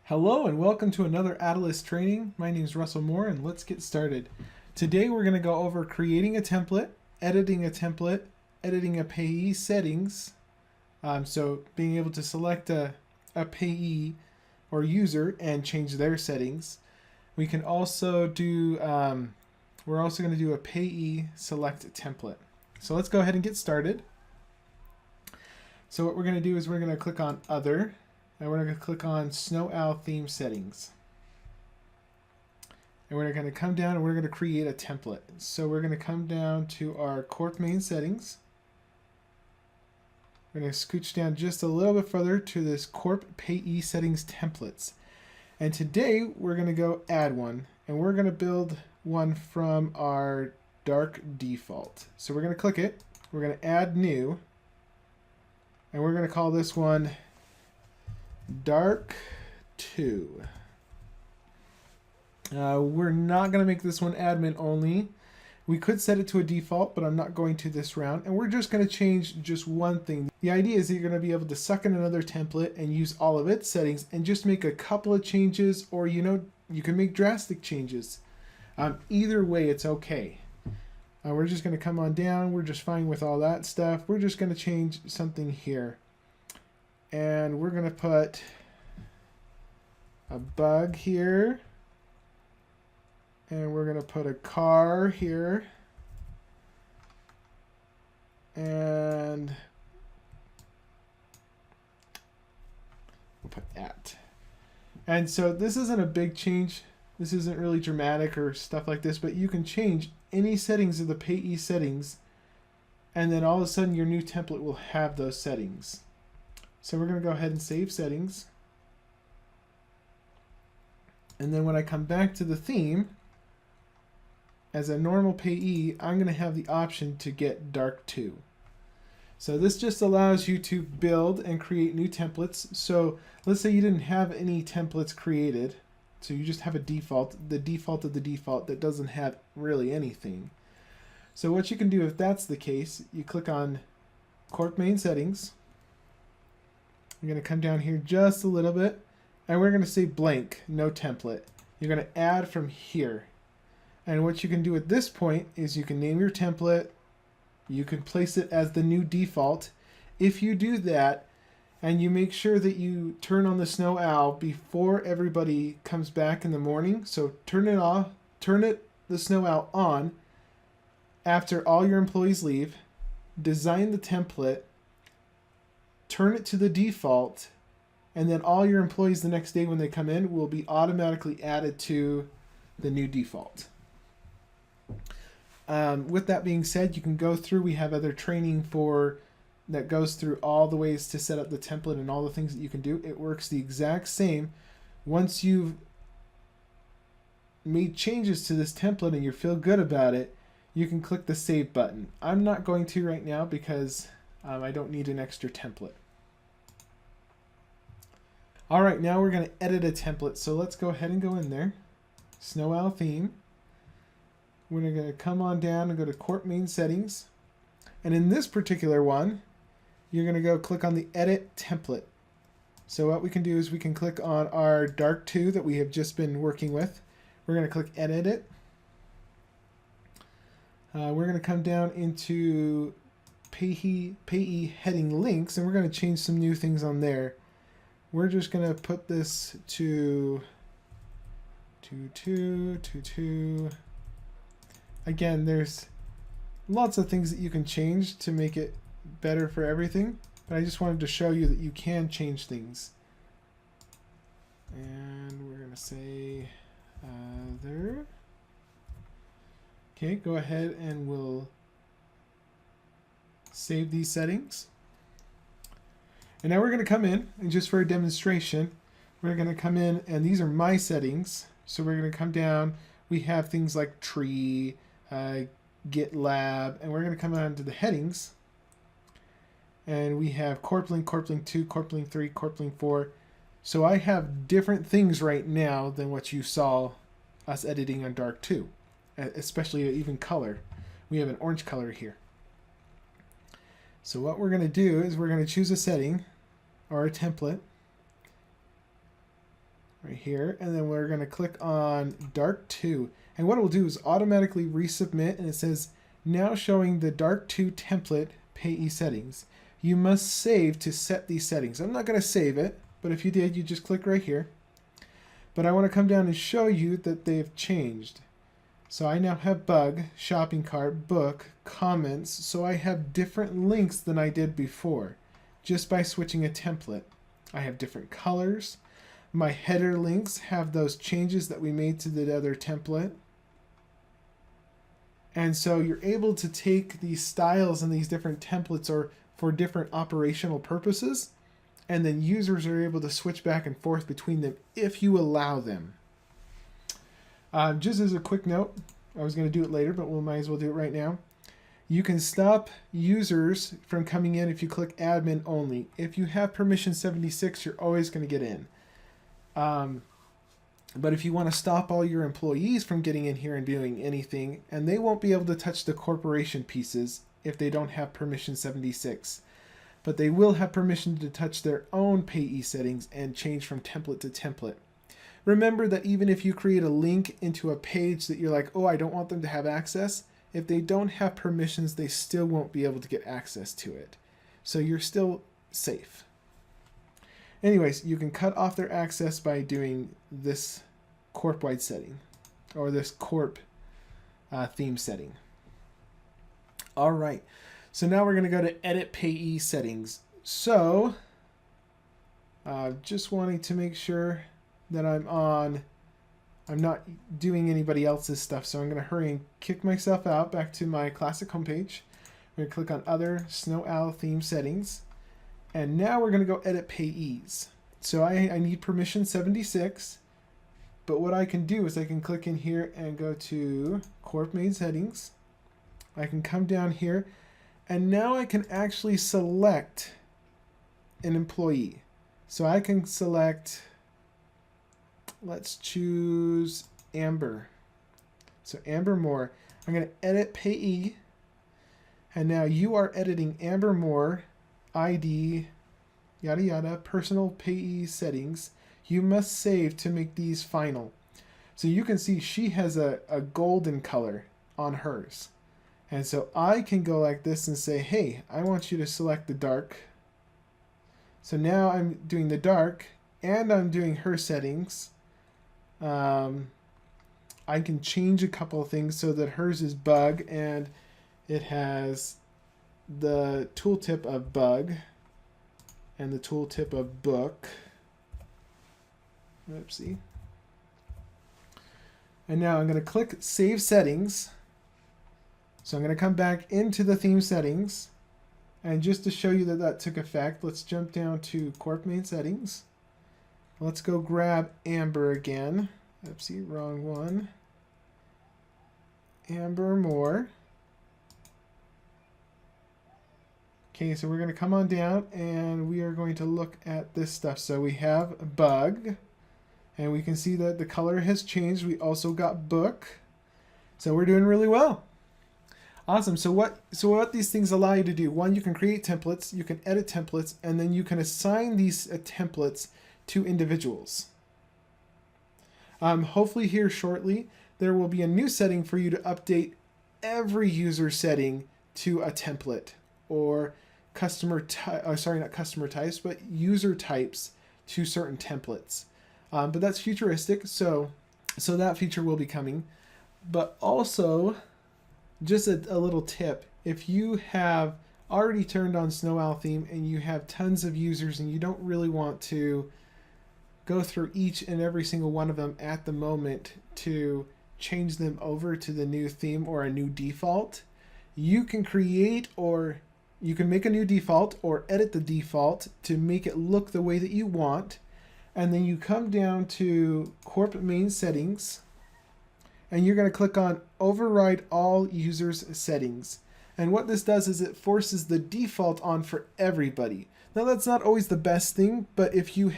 Hello and welcome to another Adilas training. My name is Russell Moore and let's get started. Today we're going to go over creating a template, editing a payee settings. So being able to select a payee or user and change their settings. We can also do, we're also going to do a payee select template. So let's go ahead and get started. So what we're going to do is we're going to click on Other. And we're going to click on Snow Owl Theme Settings. And we're going to come down and we're going to create a template. So we're going to come down to our Corp main settings. We're going to scooch down just a little bit further to this Corp Payee Settings Templates. And today we're going to go add one. And we're going to build one from our dark default. So we're going to click it. We're going to add new. And we're going to call this one Dark 2. We're not going to make this one admin only. We could set it to a default, but I'm not going to this round. And we're just going to change just one thing. The idea is that you're going to be able to suck in another template and use all of its settings and just make a couple of changes, or you can make drastic changes. Either way, it's okay. We're just going to come on down. We're just fine with all that stuff. We're just going to change something here. And we're going to put a bug here. And we're going to put a car here. And we'll put at. And so this isn't a big change. This isn't really dramatic or stuff like this, but you can change any settings of the payee settings. And then all of a sudden your new template will have those settings. So we're going to go ahead and save settings. And then when I come back to the theme, as a normal payee, I'm going to have the option to get Dark 2. So this just allows you to build and create new templates. So let's say you didn't have any templates created. So you just have a default, the default of the default that doesn't have really anything. So what you can do if that's the case, you click on Corp Main Settings. You're going to come down here just a little bit, and we're going to say blank, no template. You're going to add from here. And what you can do at this point is you can name your template. You can place it as the new default. If you do that, and you make sure that you turn on the Snow Owl before everybody comes back in the morning, so turn it off, the Snow Owl on after all your employees leave, design the template, turn it to the default, and then all your employees the next day when they come in will be automatically added to the new default. With that being said, you can go through, we have other training that goes through all the ways to set up the template and all the things that you can do. It works the exact same. Once you've made changes to this template and you feel good about it, you can click the save button. I'm not going to right now because I don't need an extra template. All right, now we're going to edit a template. So let's go ahead and go in there. Snow Owl theme. We're going to come on down and go to Corp Main Settings. And in this particular one, you're going to go click on the Edit Template. So what we can do is we can click on our Dark 2 that we have just been working with. We're going to click Edit it. We're going to come down into payee heading links, and we're going to change some new things on there. We're just going to put this to 2. Again, there's lots of things that you can change to make it better for everything, but I just wanted to show you that you can change things. And we're going to say there. Okay, go ahead and we'll save these settings. And now we're going to come in, and just for a demonstration, we're going to come in, and these are my settings. So we're going to come down. We have things like tree, Git lab, and we're going to come down to the headings. And we have Corplink, Corplink 2, Corplink 3, Corplink 4. So I have different things right now than what you saw us editing on Dark 2, especially even color. We have an orange color here. So what we're going to do is we're going to choose a setting or a template. right here, and then we're going to click on dark 2. And what it will do is automatically resubmit, and it says now showing the dark 2 template payee settings. You must save to set these settings. I'm not going to save it, but if you did, you just click right here. But I want to come down and show you that they've changed. So I now have bug, shopping cart, book, comments, so I have different links than I did before, just by switching a template. I have different colors. My header links have those changes that we made to the other template. And so you're able to take these styles and these different templates or for different operational purposes, and then users are able to switch back and forth between them if you allow them. Just as a quick note, I was going to do it later, but we might as well do it right now. You can stop users from coming in if you click admin only. If you have permission 76, you're always going to get in. But if you want to stop all your employees from getting in here and doing anything, and they won't be able to touch the corporation pieces if they don't have permission 76. But they will have permission to touch their own payee settings and change from template to template. Remember that even if you create a link into a page that you're like, oh, I don't want them to have access, if they don't have permissions, they still won't be able to get access to it. So you're still safe. Anyways, you can cut off their access by doing this corp-wide setting or this corp theme setting. All right, so now we're going to go to edit payee settings. So just wanting to make sure that I'm not doing anybody else's stuff, so I'm going to hurry and kick myself out back to my classic homepage. I'm going to click on other Snow Owl theme settings, and now we're going to go edit payees. So I need permission 76, but what I can do is I can click in here and go to corp main settings. I can come down here, and now I can actually select an employee. So I can select, let's choose Amber. So Amber Moore. I'm going to edit payee, and now you are editing Amber Moore, ID, yada yada, personal payee settings. You must save to make these final. So you can see she has a golden color on hers. And so I can go like this and say, hey, I want you to select the dark. So now I'm doing the dark, and I'm doing her settings. I can change a couple of things so that hers is bug, and it has the tooltip of bug and the tooltip of book. Oopsie. And now I'm going to click Save Settings. So I'm going to come back into the theme settings, and just to show you that that took effect, let's jump down to Corp Main Settings. Let's go grab Amber again. Oopsie, wrong one. Amber Moore. Okay, so we're going to come on down, and we are going to look at this stuff. So we have bug, and we can see that the color has changed. We also got book. So we're doing really well. Awesome. So what these things allow you to do, one, you can create templates, you can edit templates, and then you can assign these templates to individuals. Hopefully here shortly, there will be a new setting for you to update every user setting to a template or not customer types, but user types to certain templates. But that's futuristic, so that feature will be coming. But also, just a little tip, if you have already turned on Snow Owl theme and you have tons of users and you don't really want to go through each and every single one of them at the moment to change them over to the new theme or a new default, you can create or you can make a new default or edit the default to make it look the way that you want. And then you come down to Corp Main Settings, and you're going to click on Override All Users Settings. And what this does is it forces the default on for everybody. Now that's not always the best thing, but if you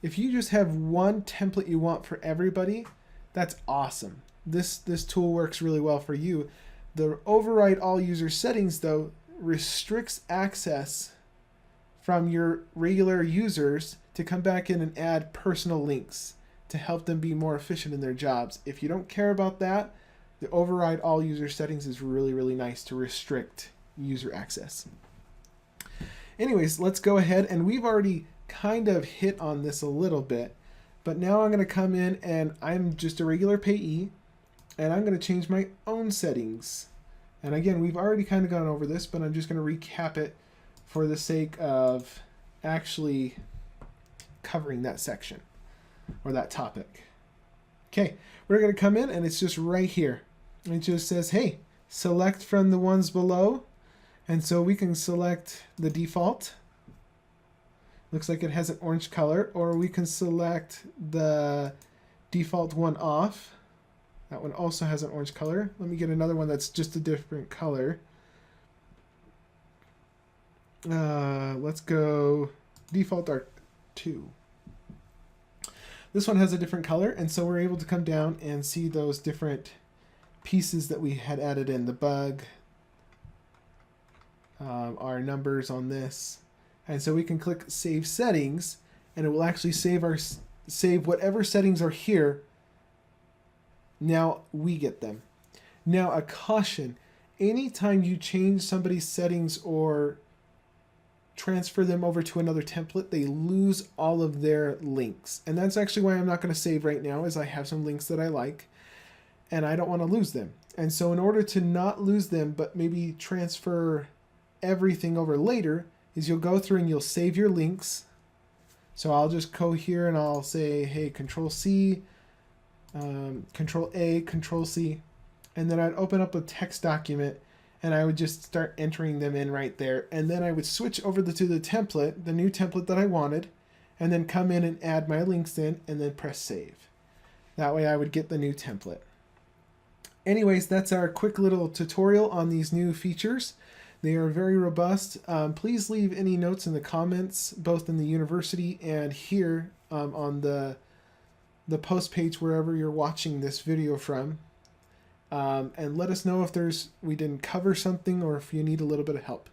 just have one template you want for everybody, that's awesome. This tool works really well for you. The Override All User Settings, though, restricts access from your regular users to come back in and add personal links to help them be more efficient in their jobs. If you don't care about that, the override all user settings is really, really nice to restrict user access. Anyways, let's go ahead, and we've already kind of hit on this a little bit, but now I'm going to come in and I'm just a regular payee, and I'm going to change my own settings. And again, we've already kind of gone over this, but I'm just going to recap it for the sake of actually covering that section or that topic. Okay, we're going to come in and it's just right here. It just says, hey, select from the ones below. And so we can select the default. Looks like it has an orange color, or we can select the default one off. That one also has an orange color. Let me get another one that's just a different color. Let's go default dark 2. This one has a different color, and so we're able to come down and see those different pieces that we had added in. The bug, our numbers on this. And so we can click Save Settings, and it will actually save whatever settings are here. Now we get them. Now a caution, anytime you change somebody's settings or transfer them over to another template, they lose all of their links. And that's actually why I'm not going to save right now, is I have some links that I like and I don't want to lose them. And so in order to not lose them, but maybe transfer everything over later, is you'll go through and you'll save your links. So I'll just go here and I'll say, hey, Control C, Control A, Control C, and then I'd open up a text document and I would just start entering them in right there. And then I would switch over to the template, the new template that I wanted, and then come in and add my links in and then press save. That way I would get the new template. Anyways, that's our quick little tutorial on these new features. They are very robust. Please leave any notes in the comments, both in the university and here on the post page wherever you're watching this video from. And let us know if we didn't cover something or if you need a little bit of help.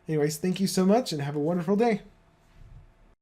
Anyways, thank you so much and have a wonderful day.